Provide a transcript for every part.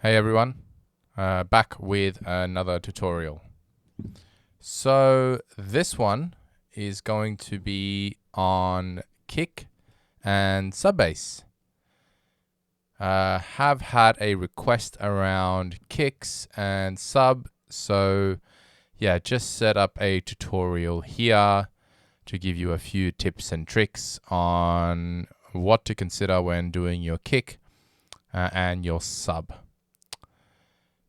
Hey everyone, back with another tutorial. So this one is going to be on kick and sub bass. Have had a request around kicks and sub, so yeah, just set up a tutorial here to give you a few tips and tricks on what to consider when doing your kick and your sub.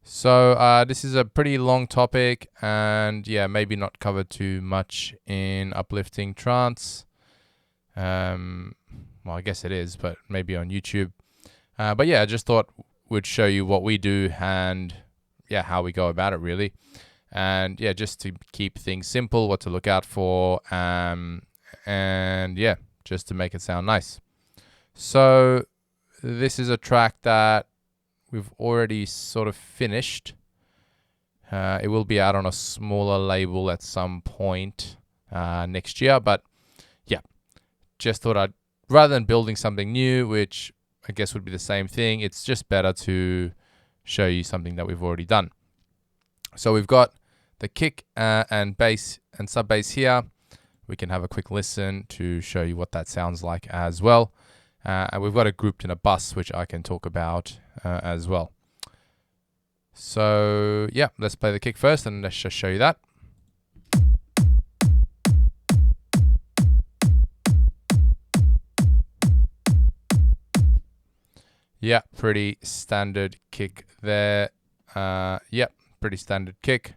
So this is a pretty long topic, and yeah, maybe not covered too much in Uplifting Trance. Well, I guess it is, but maybe on YouTube. But yeah, I just thought we'd show you what we do and yeah, how we go about it really. And yeah, just to keep things simple, what to look out for, and yeah, just to make it sound nice. So this is a track that we've already sort of finished. It will be out on a smaller label at some point next year, but yeah, just thought I'd, rather than building something new, which I guess would be the same thing, it's just better to show you something that we've already done. So we've got the kick and bass and sub bass here. We can have a quick listen to show you what that sounds like as well. And we've got it grouped in a bus, which I can talk about as well. So yeah, let's play the kick first and let's just show you that. Yeah, pretty standard kick there. Yeah, pretty standard kick.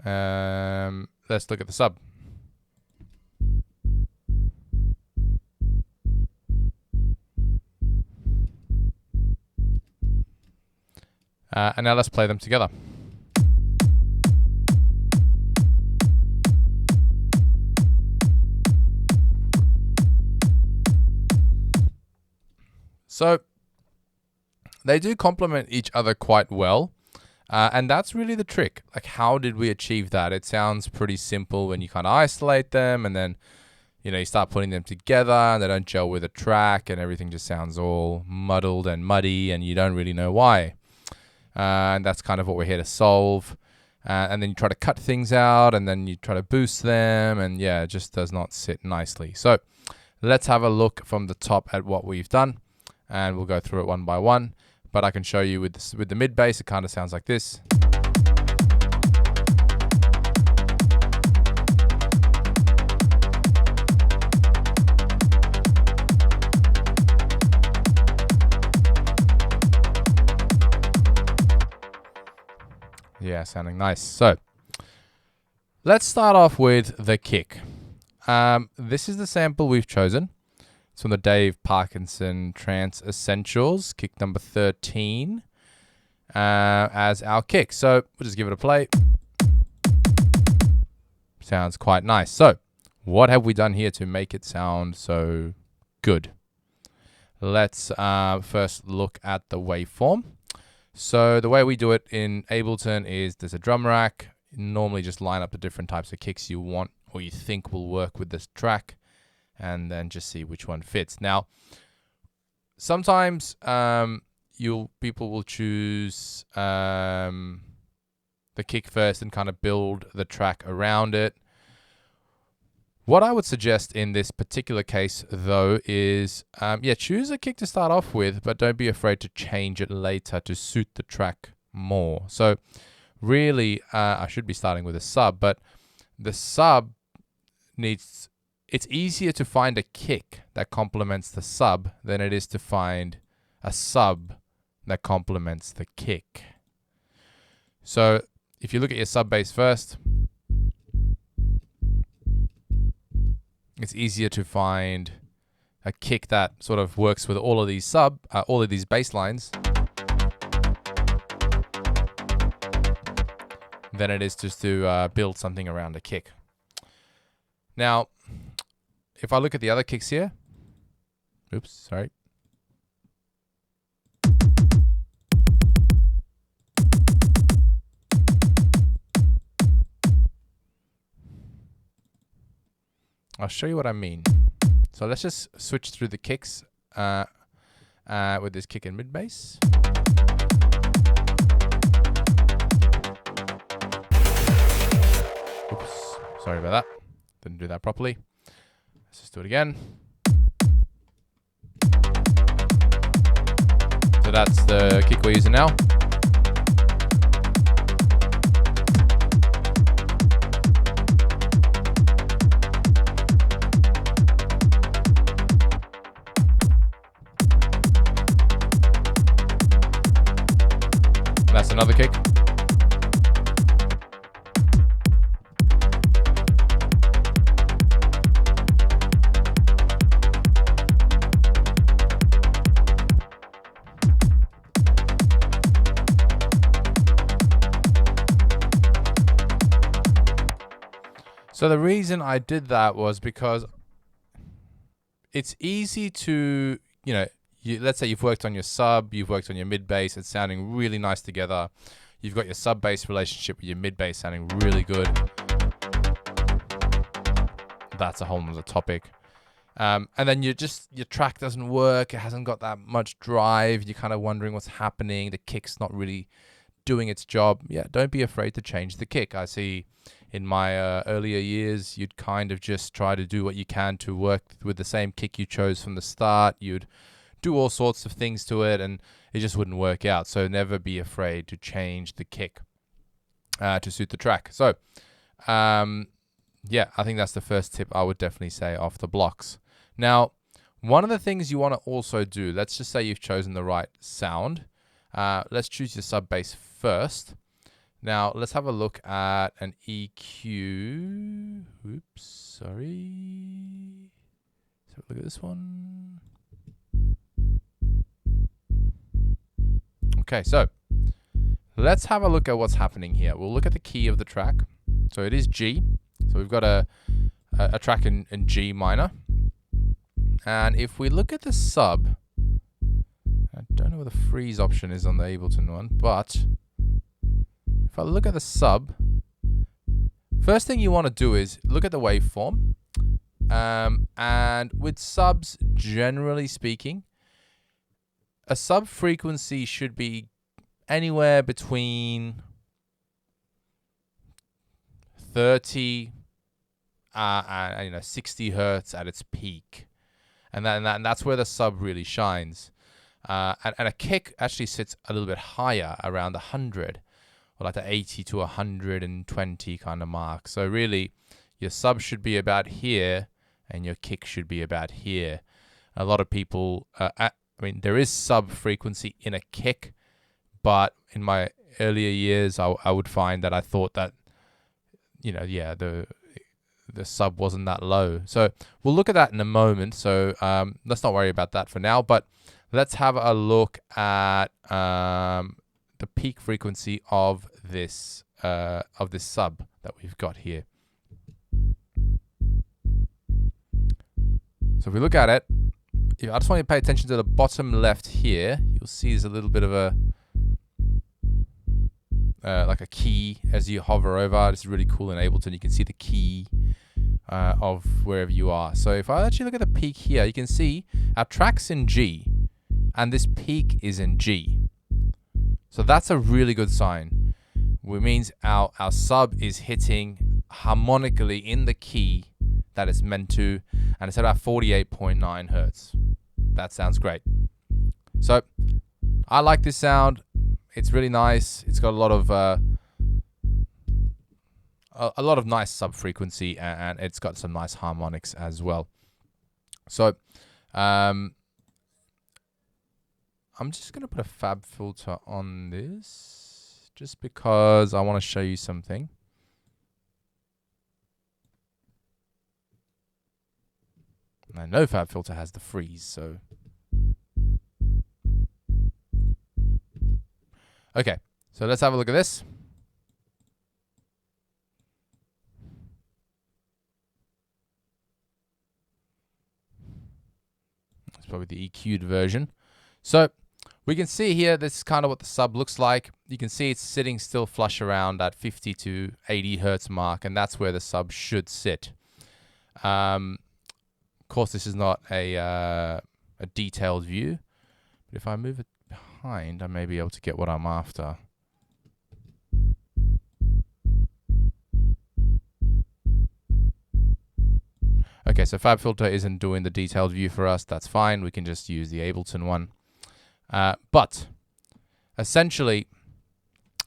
Let's look at the sub. And now let's play them together. So they do complement each other quite well. And that's really the trick. Like, how did we achieve that? It sounds pretty simple when you kind of isolate them and then, you know, you start putting them together and they don't gel with a track and everything just sounds all muddled and muddy and you don't really know why. And that's kind of what we're here to solve. And then you try to cut things out and then you try to boost them and yeah, it just does not sit nicely. So let's have a look from the top at what we've done and we'll go through it one by one. But I can show you with the mid bass, it kind of sounds like this. Yeah, sounding nice. So let's start off with the kick. This is the sample we've chosen. It's from the Dave Parkinson Trance Essentials, kick number 13, as our kick. So we'll just give it a play. Sounds quite nice. So what have we done here to make it sound so good? Let's first look at the waveform. So the way we do it in Ableton is there's a drum rack. You normally just line up the different types of kicks you want or you think will work with this track and then just see which one fits. Now, sometimes people will choose the kick first and kind of build the track around it. What I would suggest in this particular case, though, is choose a kick to start off with, but don't be afraid to change it later to suit the track more. So really, I should be starting with a sub, but the sub needs... It's easier to find a kick that complements the sub than it is to find a sub that complements the kick. So if you look at your sub bass first, it's easier to find a kick that sort of works with all of these bass lines than it is just to build something around a kick. Now, if I look at the other kicks here, oops, sorry. I'll show you what I mean. So let's just switch through the kicks with this kick and mid bass. Oops, sorry about that. Didn't do that properly. Let's just do it again. So that's the kick we're using now. That's another kick. So the reason I did that was because it's easy to, let's say you've worked on your sub, you've worked on your mid bass, it's sounding really nice together. You've got your sub bass relationship with your mid bass sounding really good. That's a whole nother topic. And then your track doesn't work. It hasn't got that much drive. You're kind of wondering what's happening. The kick's not really doing its job. Yeah, don't be afraid to change the kick. I see in my earlier years, you'd kind of just try to do what you can to work with the same kick you chose from the start. You'd do all sorts of things to it, and it just wouldn't work out. So never be afraid to change the kick to suit the track. So, yeah, I think that's the first tip I would definitely say off the blocks. Now, one of the things you want to also do, let's just say you've chosen the right sound. Let's choose your sub bass first. Now, let's have a look at an EQ. Oops, sorry. Let's have a look at this one. Okay, so let's have a look at what's happening here. We'll look at the key of the track. So it is G. So we've got a track in G minor. And if we look at the sub, I don't know what the freeze option is on the Ableton one, but if I look at the sub, first thing you want to do is look at the waveform. And with subs, generally speaking, a sub frequency should be anywhere between 30 and 60 hertz at its peak, and that's where the sub really shines. And a kick actually sits a little bit higher, around 100, or like the 80 to 120 kind of mark. So really, your sub should be about here, and your kick should be about here. A lot of people, there is sub frequency in a kick, but in my earlier years, I would find that I thought that, the sub wasn't that low. So we'll look at that in a moment. So let's not worry about that for now. But let's have a look at the peak frequency of this sub that we've got here. So if we look at it, I just want you to pay attention to the bottom left here. You'll see there's a little bit of a like a key as you hover over. This is really cool in Ableton. You can see the key of wherever you are. So if I actually look at the peak here, you can see our track's in G, and this peak is in G. So that's a really good sign. Which means our sub is hitting harmonically in the key that it's meant to, and it's at about 48.9 hertz. That sounds great. So I like this sound. It's really nice. It's got a lot of nice sub frequency, and it's got some nice harmonics as well. So I'm just going to put a fab filter on this just because I want to show you something. And I know fab filter has the freeze, so okay, so let's have a look at this. It's probably the EQ'd version. So we can see here, this is kind of what the sub looks like. You can see it's sitting still flush around that 50 to 80 hertz mark, and that's where the sub should sit. Of course, this is not a detailed view, but if I move it behind, I may be able to get what I'm after. Okay, so FabFilter isn't doing the detailed view for us. That's fine. We can just use the Ableton one. But essentially,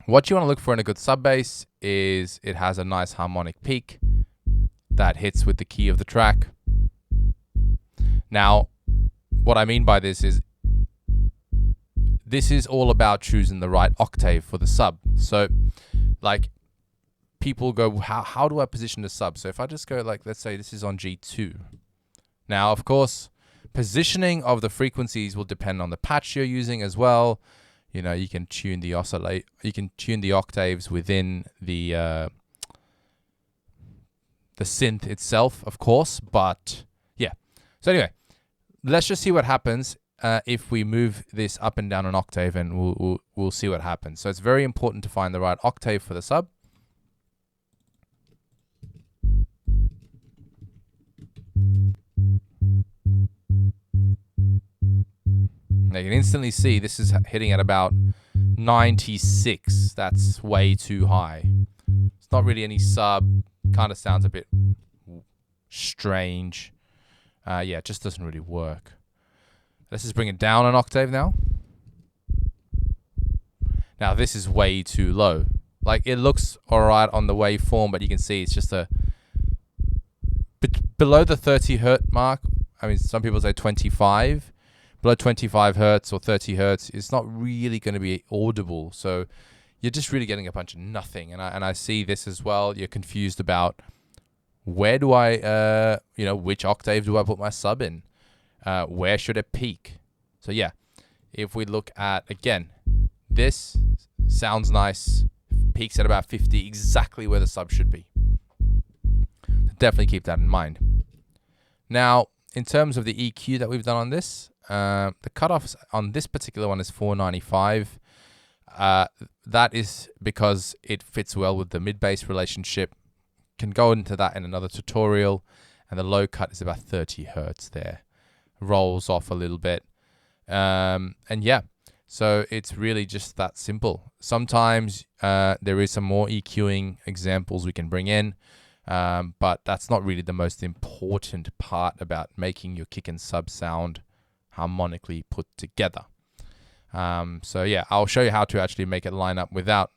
what you want to look for in a good sub bass is it has a nice harmonic peak that hits with the key of the track. Now, what I mean by this is all about choosing the right octave for the sub. So, like, people go, how do I position the sub? So if I just go, like, let's say this is on G2. Now, of course, positioning of the frequencies will depend on the patch you're using as well. You know, you can tune the octaves within the synth itself, of course. But yeah. So anyway, let's just see what happens if we move this up and down an octave, and we'll see what happens. So it's very important to find the right octave for the sub. Now you can instantly see this is hitting at about 96. That's way too high. It's not really any sub. Kind of sounds a bit strange. Yeah, it just doesn't really work. Let's just bring it down an octave now. Now this is way too low. Like, it looks alright on the waveform, but you can see it's just below the 30 hertz mark. I mean, some people say 25. Below 25 hertz or 30 hertz, it's not really going to be audible. So you're just really getting a bunch of nothing. And I see this as well. You're confused about where do I, which octave do I put my sub in? Where should it peak? So yeah, if we look at, again, this sounds nice, peaks at about 50, exactly where the sub should be. Definitely keep that in mind. Now, in terms of the EQ that we've done on this, the cutoffs on this particular one is 495. That is because it fits well with the mid-bass relationship. Can go into that in another tutorial. And the low cut is about 30 hertz there. Rolls off a little bit. And yeah, so it's really just that simple. Sometimes there is some more EQing examples we can bring in. But that's not really the most important part about making your kick and sub sound harmonically put together. So yeah, I'll show you how to actually make it line up without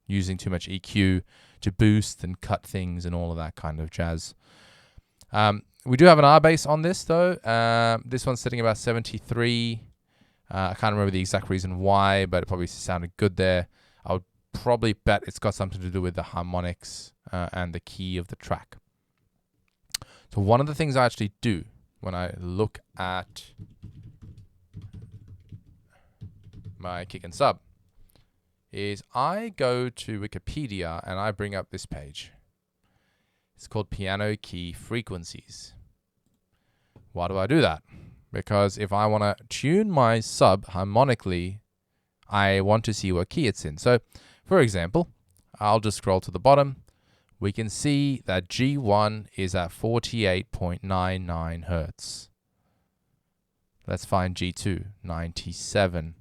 using too much EQ to boost and cut things and all of that kind of jazz. We do have an R bass on this though. This one's sitting about 73. I can't remember the exact reason why, but it probably sounded good there. I would probably bet it's got something to do with the harmonics and the key of the track. So one of the things I actually do when I look at my kick and sub is I go to Wikipedia and I bring up this page. It's called Piano Key Frequencies. Why do I do that? Because if I want to tune my sub harmonically, I want to see what key it's in. So, for example, I'll just scroll to the bottom. We can see that G1 is at 48.99 hertz. Let's find G2, 97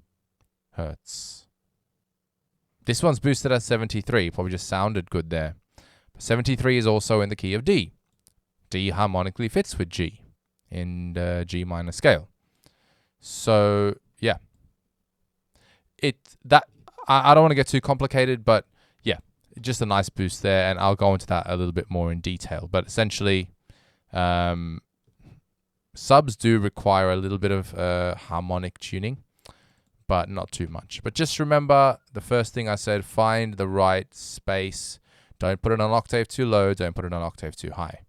hertz. This one's boosted at 73, probably just sounded good there. But 73 is also in the key of D. D harmonically fits with G in the G minor scale. So, yeah. I don't want to get too complicated, but yeah, just a nice boost there, and I'll go into that a little bit more in detail. But essentially, subs do require a little bit of harmonic tuning, but not too much. But just remember the first thing I said, find the right space. Don't put it on an octave too low, don't put it on an octave too high.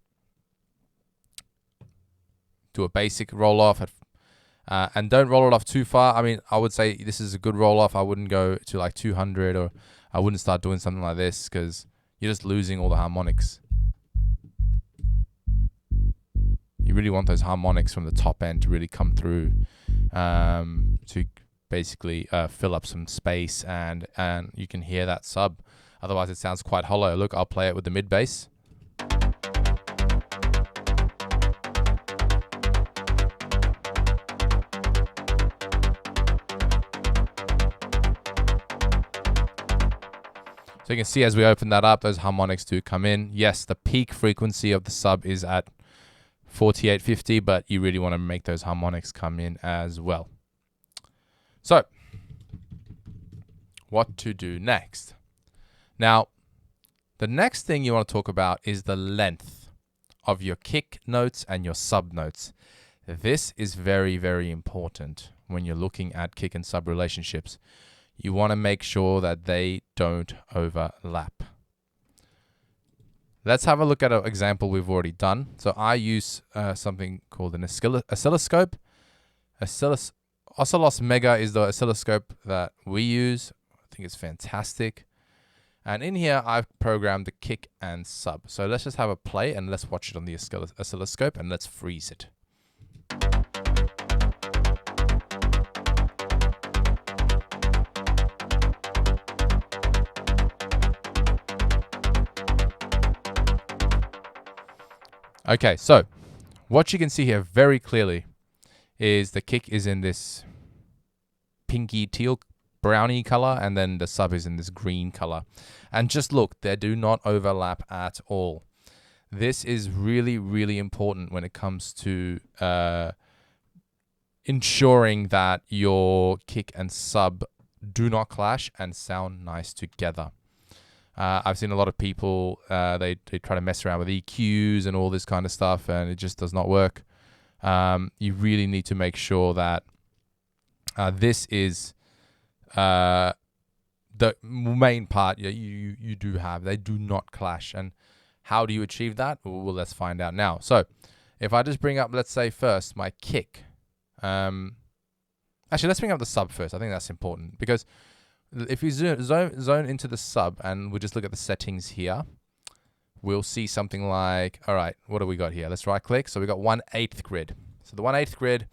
Do a basic roll off and don't roll it off too far. I mean, I would say this is a good roll off. I wouldn't go to like 200, or I wouldn't start doing something like this because you're just losing all the harmonics. You really want those harmonics from the top end to really come through to basically fill up some space, and you can hear that sub. Otherwise, it sounds quite hollow. Look, I'll play it with the mid bass. So you can see as we open that up, those harmonics do come in. Yes, the peak frequency of the sub is at 4850, but you really want to make those harmonics come in as well. So, what to do next? Now, the next thing you want to talk about is the length of your kick notes and your sub notes. This is very, very important when you're looking at kick and sub relationships. You want to make sure that they don't overlap. Let's have a look at an example we've already done. So I use something called an oscilloscope. Oscillos Mega is the oscilloscope that we use. I think it's fantastic. And in here, I've programmed the kick and sub. So let's just have a play and let's watch it on the oscilloscope and let's freeze it. Okay, so what you can see here very clearly is the kick is in this pinky teal brownie color, and then the sub is in this green color. And just look, they do not overlap at all. This is really, really important when it comes to ensuring that your kick and sub do not clash and sound nice together. I've seen a lot of people, they try to mess around with EQs and all this kind of stuff, and it just does not work. You really need to make sure that this is the main part you do have. They do not clash. And how do you achieve that? Well, let's find out now. So if I just bring up, let's say first, my kick. Actually, let's bring up the sub first. I think that's important, because if we zone into the sub and we just look at the settings here, we'll see something like, all right, what do we got here? Let's right click. So we got 1/8 grid. So the 1/8 grid,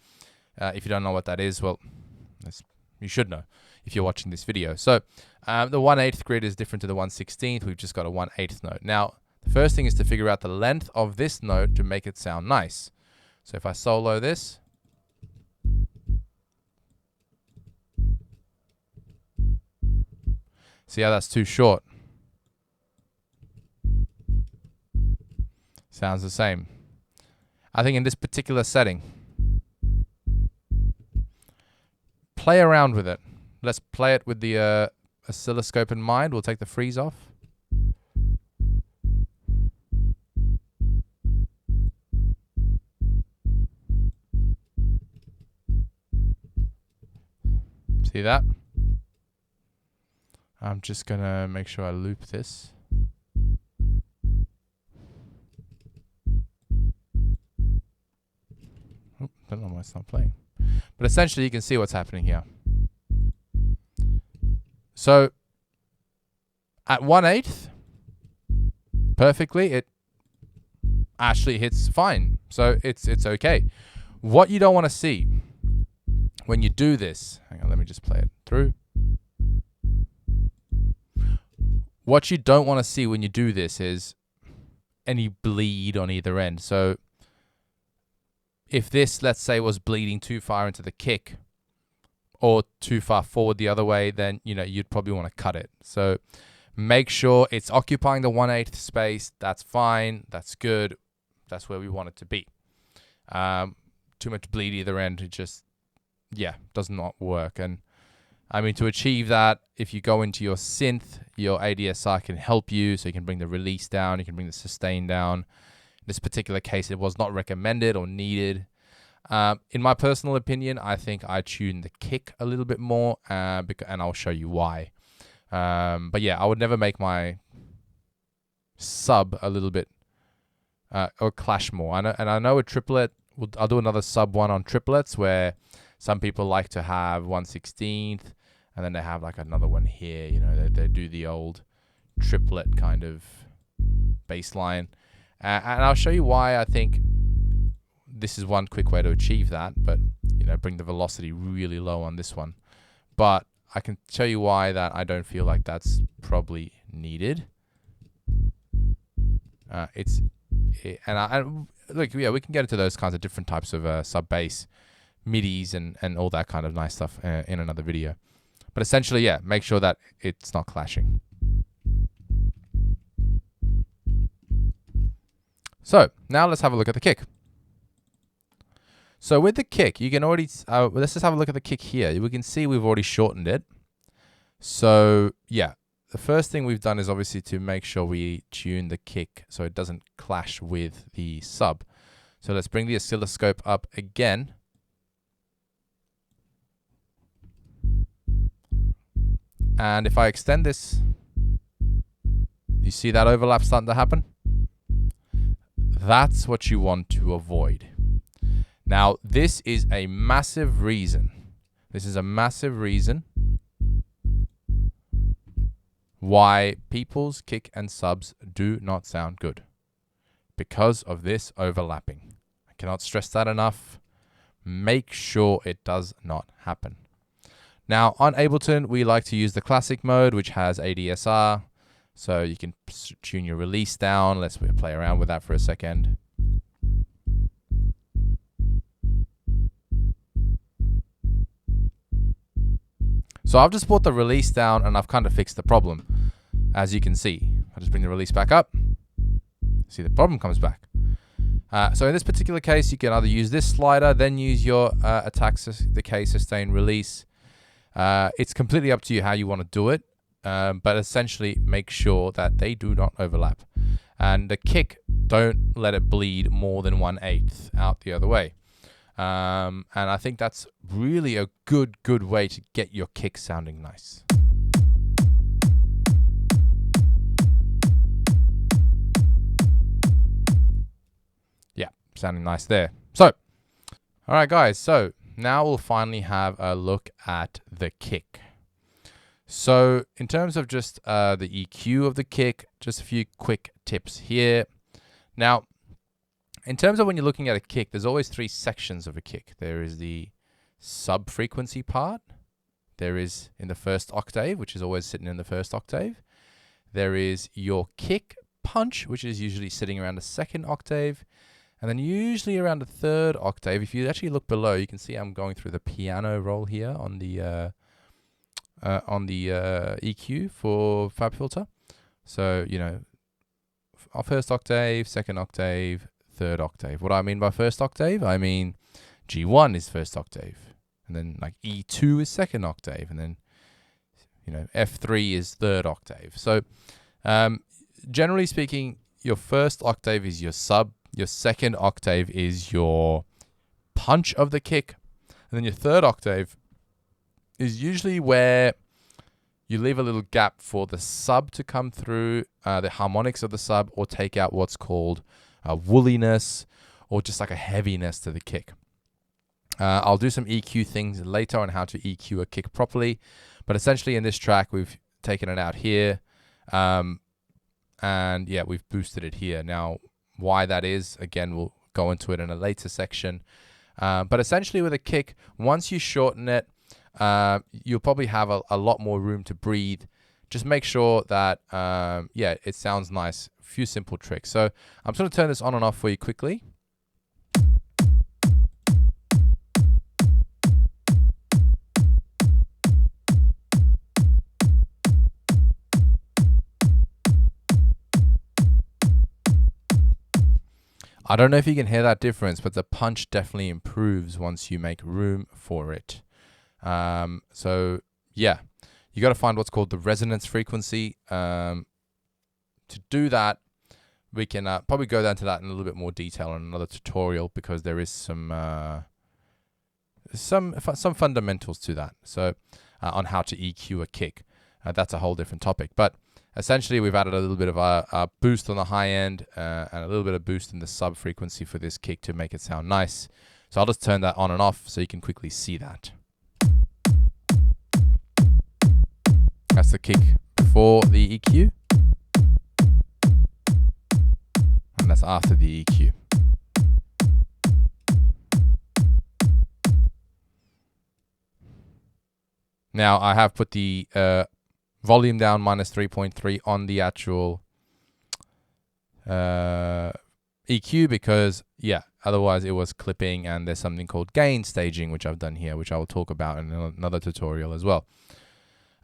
if you don't know what that is, well, you should know if you're watching this video. So the 1/8 grid is different to the 1/16. We've just got a 1/8 note. Now, the first thing is to figure out the length of this note to make it sound nice. So if I solo this, see how that's too short? Sounds the same. I think in this particular setting, play around with it. Let's play it with the oscilloscope in mind. We'll take the freeze off. See that? I'm just going to make sure I loop this. Oh, don't know why it's not playing. But essentially, you can see what's happening here. So, at 1/8, perfectly, it actually hits fine. So, it's okay. What you don't want to see when you do this, hang on, let me just play it through. What you don't want to see when you do this is any bleed on either end. So if this, let's say, was bleeding too far into the kick or too far forward the other way, then you'd probably want to cut it. So make sure it's occupying the 1/8 space. That's fine. That's good. That's where we want it to be. Too much bleed either end, it just, does not work. And I mean, to achieve that, if you go into your synth, your ADSR can help you. So you can bring the release down, you can bring the sustain down. In this particular case, it was not recommended or needed. In my personal opinion, I think I tune the kick a little bit more, and I'll show you why. But yeah, I would never make my sub a little bit or clash more. I know a triplet, I'll do another sub one on triplets where some people like to have 1/16, and then they have like another one here. They do the old triplet kind of bass line. And I'll show you why I think this is one quick way to achieve that, but bring the velocity really low on this one. But I can show you why that I don't feel like that's probably needed. Look, we can get into those kinds of different types of sub bass, midis, and all that kind of nice stuff in another video. But essentially, make sure that it's not clashing. So now let's have a look at the kick. So with the kick, you can already, let's just have a look at the kick here. We can see we've already shortened it. So yeah, the first thing we've done is obviously to make sure we tune the kick so it doesn't clash with the sub. So let's bring the oscilloscope up again. And if I extend this, you see that overlap starting to happen? That's what you want to avoid. Now, this is a massive reason. This is a massive reason why people's kick and subs do not sound good. Because of this overlapping. I cannot stress that enough. Make sure it does not happen. Now, on Ableton, we like to use the classic mode, which has ADSR. So you can tune your release down. Let's play around with that for a second. So I've just brought the release down and I've kind of fixed the problem. As you can see, I'll just bring the release back up. See, the problem comes back. So in this particular case, you can either use this slider, then use your attack decay sustain release. It's completely up to you how you want to do it. But essentially make sure that they do not overlap. And the kick, don't let it bleed more than 1/8 out the other way. And I think that's really a good way to get your kick sounding nice. Yeah, sounding nice there. So, all right, guys. So now we'll finally have a look at the kick. So in terms of just the EQ of the kick, just a few quick tips here. Now, in terms of when you're looking at a kick, there's always 3 sections of a kick. There is the sub-frequency part. There is in the first octave, which is always sitting in the first octave. There is your kick punch, which is usually sitting around the 2nd octave. And then usually around the 3rd octave. If you actually look below, you can see I'm going through the piano roll here on the EQ for FabFilter. So, you know, our 1st octave, 2nd octave, 3rd octave. What do I mean by 1st octave? I mean G1 is 1st octave, and then like E2 is 2nd octave, and then, you know, F3 is 3rd octave. So generally speaking, your 1st octave is your sub, your 2nd octave is your punch of the kick, and then your 3rd octave is usually where you leave a little gap for the sub to come through, the harmonics of the sub, or take out what's called woolliness, or just like a heaviness to the kick. I'll do some EQ things later on how to EQ a kick properly, but essentially in this track, we've taken it out here, and yeah, we've boosted it here. Now, why that is, again, we'll go into it in a later section. But essentially with a kick, once you shorten it, you'll probably have a lot more room to breathe. Just make sure that, yeah, it sounds nice. A few simple tricks. So I'm just going to turn this on and off for you quickly. I don't know if you can hear that difference, but the punch definitely improves once you make room for it. So yeah, you got to find what's called the resonance frequency. To do that, we can probably go down to that in a little bit more detail in another tutorial, because there is some fundamentals to that. So on how to EQ a kick, that's a whole different topic. But essentially, we've added a little bit of a boost on the high end and a little bit of boost in the sub frequency for this kick to make it sound nice. So I'll just turn that on and off so you can quickly see that. That's the kick before the EQ. And that's after the EQ. Now I have put the volume down -3.3 on the actual EQ because, yeah, otherwise it was clipping, and there's something called gain staging, which I've done here, which I will talk about in another tutorial as well.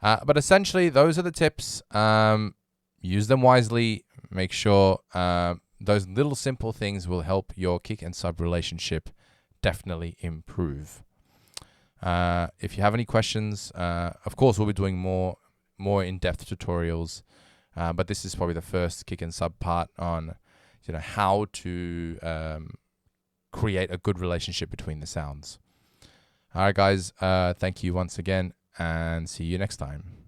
But essentially, those are the tips. Use them wisely. Make sure those little simple things will help your kick and sub relationship definitely improve. If you have any questions, of course, we'll be doing more in-depth tutorials. But this is probably the first kick and sub part on, how to create a good relationship between the sounds. All right, guys. Thank you once again, and see you next time.